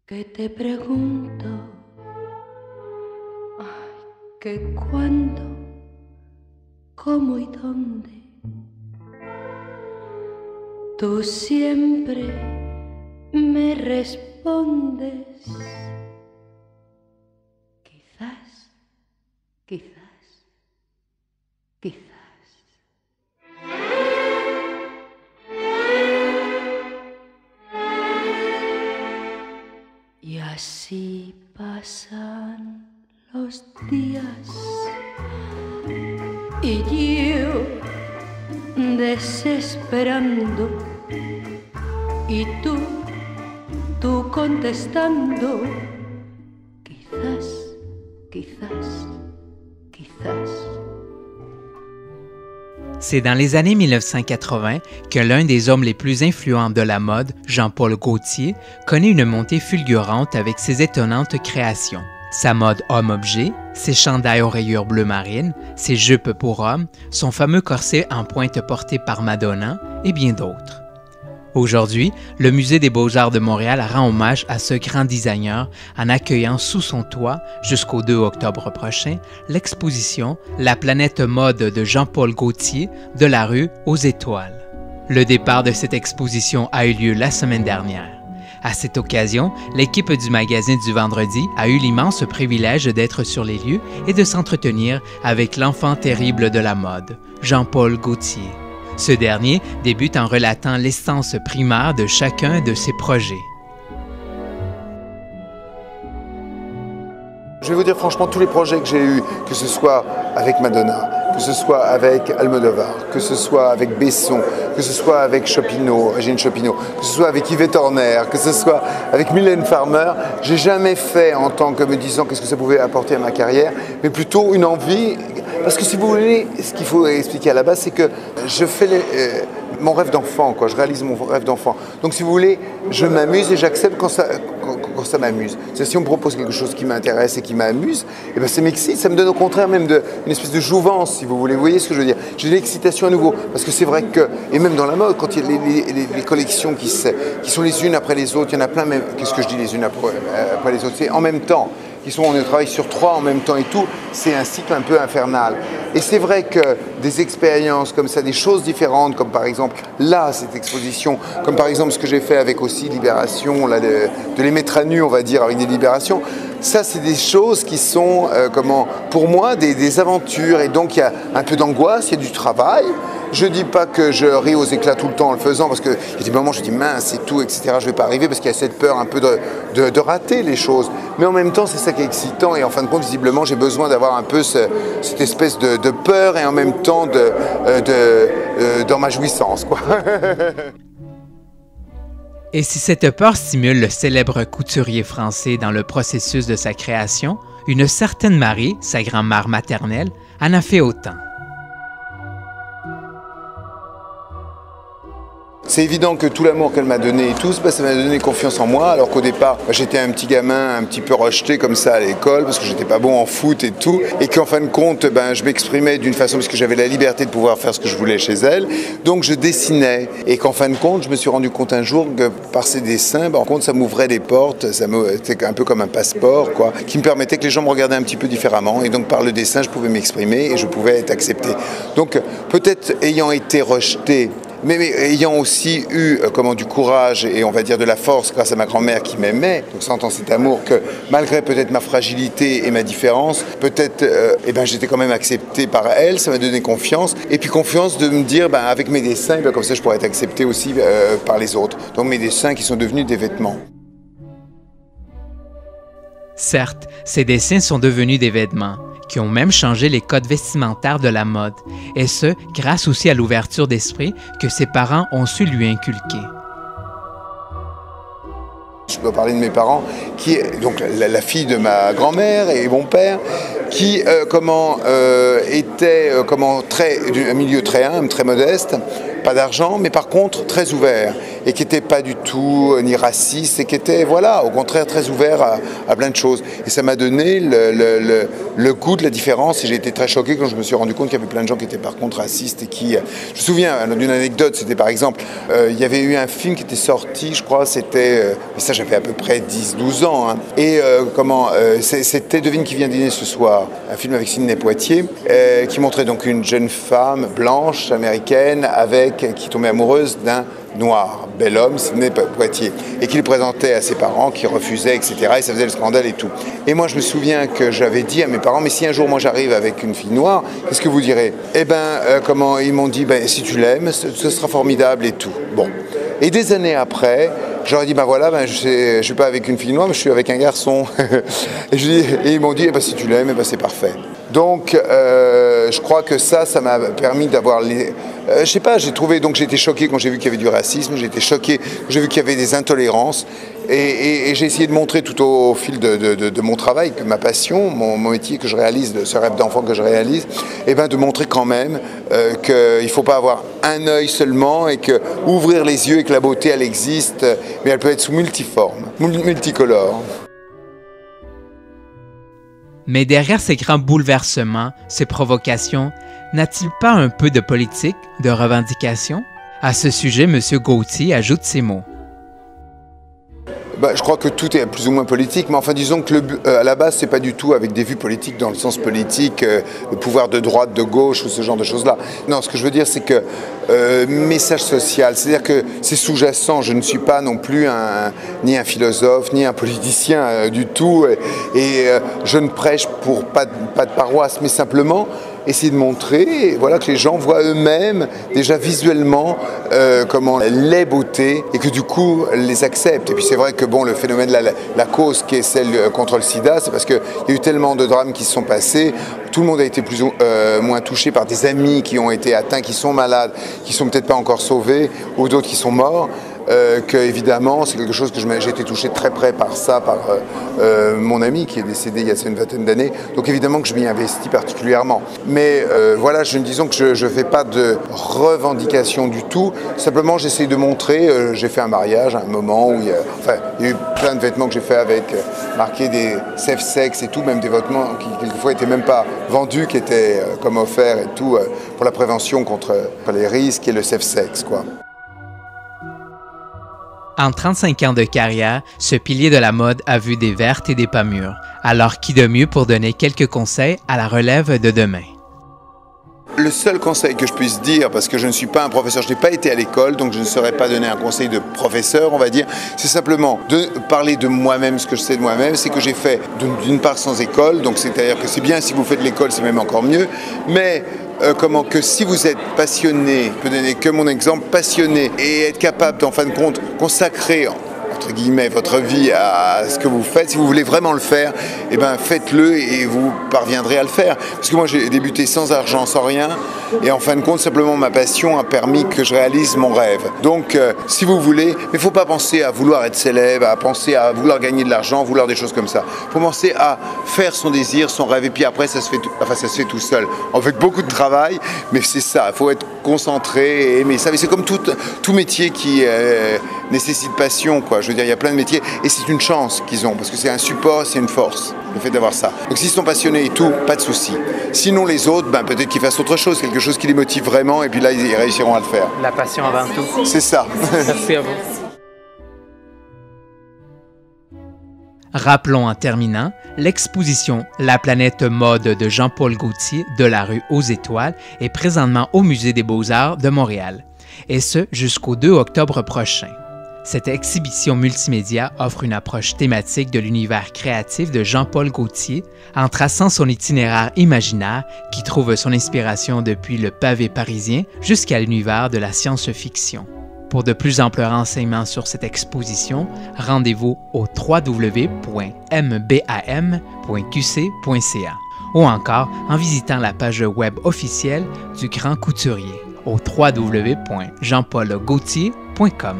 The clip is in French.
Que te pregunto, ay, que cuándo, cómo y dónde, tú siempre me respondes, quizás, quizás, quizás. Y así pasan los días y yo desesperando y tú contestando, quizás, quizás, quizás. C'est dans les années 1980 que l'un des hommes les plus influents de la mode, Jean-Paul Gaultier, connaît une montée fulgurante avec ses étonnantes créations. Sa mode homme-objet, ses chandails aux rayures bleu marine, ses jupes pour hommes, son fameux corset en pointe porté par Madonna et bien d'autres. Aujourd'hui, le Musée des Beaux-Arts de Montréal rend hommage à ce grand designer en accueillant sous son toit, jusqu'au 2 octobre prochain, l'exposition « La planète mode de Jean-Paul Gaultier, de la rue aux étoiles ». Le départ de cette exposition a eu lieu la semaine dernière. À cette occasion, l'équipe du magazine du vendredi a eu l'immense privilège d'être sur les lieux et de s'entretenir avec l'enfant terrible de la mode, Jean-Paul Gaultier. Ce dernier débute en relatant l'essence primaire de chacun de ses projets. Je vais vous dire franchement, tous les projets que j'ai eus, que ce soit avec Madonna, que ce soit avec Almodovar, que ce soit avec Besson, que ce soit avec Régine Chopinot, que ce soit avec Yvette Horner, que ce soit avec Mylène Farmer, j'ai jamais fait en tant que me disant qu'est-ce que ça pouvait apporter à ma carrière, mais plutôt une envie. Parce que si vous voulez, ce qu'il faut expliquer à la base, c'est que je fais mon rêve d'enfant, quoi. Je réalise mon rêve d'enfant. Donc si vous voulez, je m'amuse et j'accepte quand ça m'amuse. C'est si on me propose quelque chose qui m'intéresse et qui m'amuse, et ben ça m'excite, ça me donne au contraire même une espèce de jouvence, si vous voulez. Vous voyez ce que je veux dire? J'ai de l'excitation à nouveau. Parce que c'est vrai que, et même dans la mode, quand il y a les collections qui sont les unes après les autres, il y en a plein même, qu'est-ce que je dis les unes après les autres? C'est en même temps. On travaille sur 3 en même temps et tout, c'est un cycle un peu infernal. Et c'est vrai que des expériences comme ça, des choses différentes, comme par exemple là, cette exposition, comme par exemple ce que j'ai fait avec aussi Libération, là, de les mettre à nu, on va dire, avec des libérations, ça c'est des choses qui sont, pour moi, des aventures. Et donc il y a un peu d'angoisse, il y a du travail. Je ne dis pas que je ris aux éclats tout le temps en le faisant, parce qu'il y a des moments où je dis mince, c'est tout, etc. Je ne vais pas arriver, parce qu'il y a cette peur un peu de rater les choses. Mais en même temps, c'est ça qui est excitant. Et en fin de compte, visiblement, j'ai besoin d'avoir un peu cette espèce de peur et en même temps dans ma jouissance, quoi. Et si cette peur stimule le célèbre couturier français dans le processus de sa création, une certaine Marie, sa grand-mère maternelle, en a fait autant. C'est évident que tout l'amour qu'elle m'a donné et tout, ça m'a donné confiance en moi, alors qu'au départ, j'étais un petit gamin un petit peu rejeté comme ça à l'école, parce que j'étais pas bon en foot et tout, et qu'en fin de compte, je m'exprimais d'une façon, parce que j'avais la liberté de pouvoir faire ce que je voulais chez elle, donc je dessinais, et qu'en fin de compte, je me suis rendu compte un jour que par ces dessins, en compte, ça m'ouvrait des portes, c'était un peu comme un passeport, quoi, qui me permettait que les gens me regardaient un petit peu différemment, et donc par le dessin, je pouvais m'exprimer et je pouvais être accepté. Donc peut-être ayant été rejeté, mais ayant aussi eu du courage et on va dire de la force grâce à ma grand-mère qui m'aimait, donc sentant cet amour que malgré peut-être ma fragilité et ma différence, peut-être j'étais quand même accepté par elle, ça m'a donné confiance. Et puis confiance de me dire avec mes dessins, comme ça je pourrais être accepté aussi par les autres. Donc mes dessins qui sont devenus des vêtements. Certes, ces dessins sont devenus des vêtements, qui ont même changé les codes vestimentaires de la mode, et ce, grâce aussi à l'ouverture d'esprit que ses parents ont su lui inculquer. Je dois parler de mes parents, qui est donc la fille de ma grand-mère et mon père, qui était un milieu très humble, très modeste, pas d'argent, mais par contre très ouvert, et qui n'était pas du tout ni raciste, et qui était, voilà, au contraire très ouvert à plein de choses. Et ça m'a donné le goût de la différence, et j'ai été très choqué quand je me suis rendu compte qu'il y avait plein de gens qui étaient par contre racistes, et qui... Je me souviens d'une anecdote, c'était par exemple, il y avait eu un film qui était sorti, je crois, c'était... mais ça j'avais à peu près 10-12 ans, hein, et c'était Devine qui vient dîner ce soir, un film avec Sidney Poitier, qui montrait donc une jeune femme blanche, américaine, qui tombait amoureuse d'un noir, bel homme, Sidney Poitier, et qui le présentait à ses parents, qui refusaient, etc. Et ça faisait le scandale et tout. Et moi, je me souviens que j'avais dit à mes parents, mais si un jour, moi, j'arrive avec une fille noire, qu'est-ce que vous direz? Eh bien, ils m'ont dit, si tu l'aimes, ce sera formidable et tout. Bon. Et des années après, j'aurais dit, je suis pas avec une fille noire, mais je suis avec un garçon. et ils m'ont dit, si tu l'aimes, c'est parfait. Donc, je crois que ça m'a permis d'avoir je sais pas, j'ai été choqué quand j'ai vu qu'il y avait du racisme, j'ai été choqué quand j'ai vu qu'il y avait des intolérances, et j'ai essayé de montrer tout au fil de mon travail, que ma passion, mon métier que je réalise, ce rêve d'enfant que je réalise, de montrer quand même qu'il ne faut pas avoir un œil seulement, et que ouvrir les yeux et que la beauté, elle existe, mais elle peut être sous multiforme, multicolore. Mais derrière ces grands bouleversements, ces provocations, n'a-t-il pas un peu de politique, de revendication? À ce sujet, M. Gauthier ajoute ces mots. Je crois que tout est plus ou moins politique, mais enfin disons que à la base, c'est pas du tout avec des vues politiques dans le sens politique, le pouvoir de droite, de gauche ou ce genre de choses-là. Non, ce que je veux dire, c'est que message social, c'est-à-dire que c'est sous-jacent. Je ne suis pas non plus ni un philosophe, ni un politicien du tout, et je ne prêche pour pas de paroisse, mais simplement essayer de montrer, que les gens voient eux-mêmes déjà visuellement les beautés, et que du coup les acceptent. Et puis c'est vrai que le phénomène de la cause qui est celle contre le sida, c'est parce qu'il y a eu tellement de drames qui se sont passés, tout le monde a été plus ou moins touché par des amis qui ont été atteints, qui sont malades, qui sont peut-être pas encore sauvés, ou d'autres qui sont morts. Que évidemment c'est quelque chose que j'ai été touché de très près par ça, par mon ami qui est décédé il y a une vingtaine d'années, donc évidemment que je m'y investis particulièrement. Mais disons que je ne fais pas de revendication du tout, simplement j'essaie de montrer, j'ai fait un mariage à un moment où il y a eu plein de vêtements que j'ai fait avec marqué des safe sex et tout, même des vêtements qui quelquefois n'étaient même pas vendus, qui étaient comme offerts et tout, pour la prévention contre les risques et le safe sex, quoi. En 35 ans de carrière, ce pilier de la mode a vu des vertes et des pas mûres. Alors qui de mieux pour donner quelques conseils à la relève de demain? Le seul conseil que je puisse dire, parce que je ne suis pas un professeur, je n'ai pas été à l'école, donc je ne saurais pas donner un conseil de professeur, on va dire, c'est simplement de parler de moi-même, ce que je sais de moi-même, c'est que j'ai fait d'une part sans école, donc c'est-à-dire que c'est bien si vous faites l'école, c'est même encore mieux, mais que si vous êtes passionné, je peux donner que mon exemple, passionné, et être capable, en fin de compte, consacrer entre guillemets, votre vie à ce que vous faites, si vous voulez vraiment le faire, faites-le et vous parviendrez à le faire. Parce que moi, j'ai débuté sans argent, sans rien, et en fin de compte, simplement ma passion a permis que je réalise mon rêve. Donc, si vous voulez, mais il ne faut pas penser à vouloir être célèbre, à penser à vouloir gagner de l'argent, vouloir des choses comme ça. Il faut penser à faire son désir, son rêve, et puis après, ça se fait tout seul. On fait beaucoup de travail, mais c'est ça, il faut être concentré et aimer ça. Mais c'est comme tout métier qui nécessite passion, quoi. Je veux dire, il y a plein de métiers et c'est une chance qu'ils ont parce que c'est un support, c'est une force, le fait d'avoir ça. Donc s'ils sont passionnés et tout, pas de souci. Sinon les autres, peut-être qu'ils fassent autre chose, quelque chose qui les motive vraiment et puis là ils réussiront à le faire. La passion avant tout. C'est ça. Merci à vous. Rappelons en terminant, l'exposition La planète mode de Jean-Paul Gauthier de la rue aux Étoiles est présentement au Musée des Beaux-Arts de Montréal, et ce jusqu'au 2 octobre prochain. Cette exhibition multimédia offre une approche thématique de l'univers créatif de Jean-Paul Gauthier en traçant son itinéraire imaginaire qui trouve son inspiration depuis le pavé parisien jusqu'à l'univers de la science-fiction. Pour de plus amples renseignements sur cette exposition, rendez-vous au www.mbam.qc.ca ou encore en visitant la page web officielle du Grand Couturier au www.jeanpaulgauthier.com.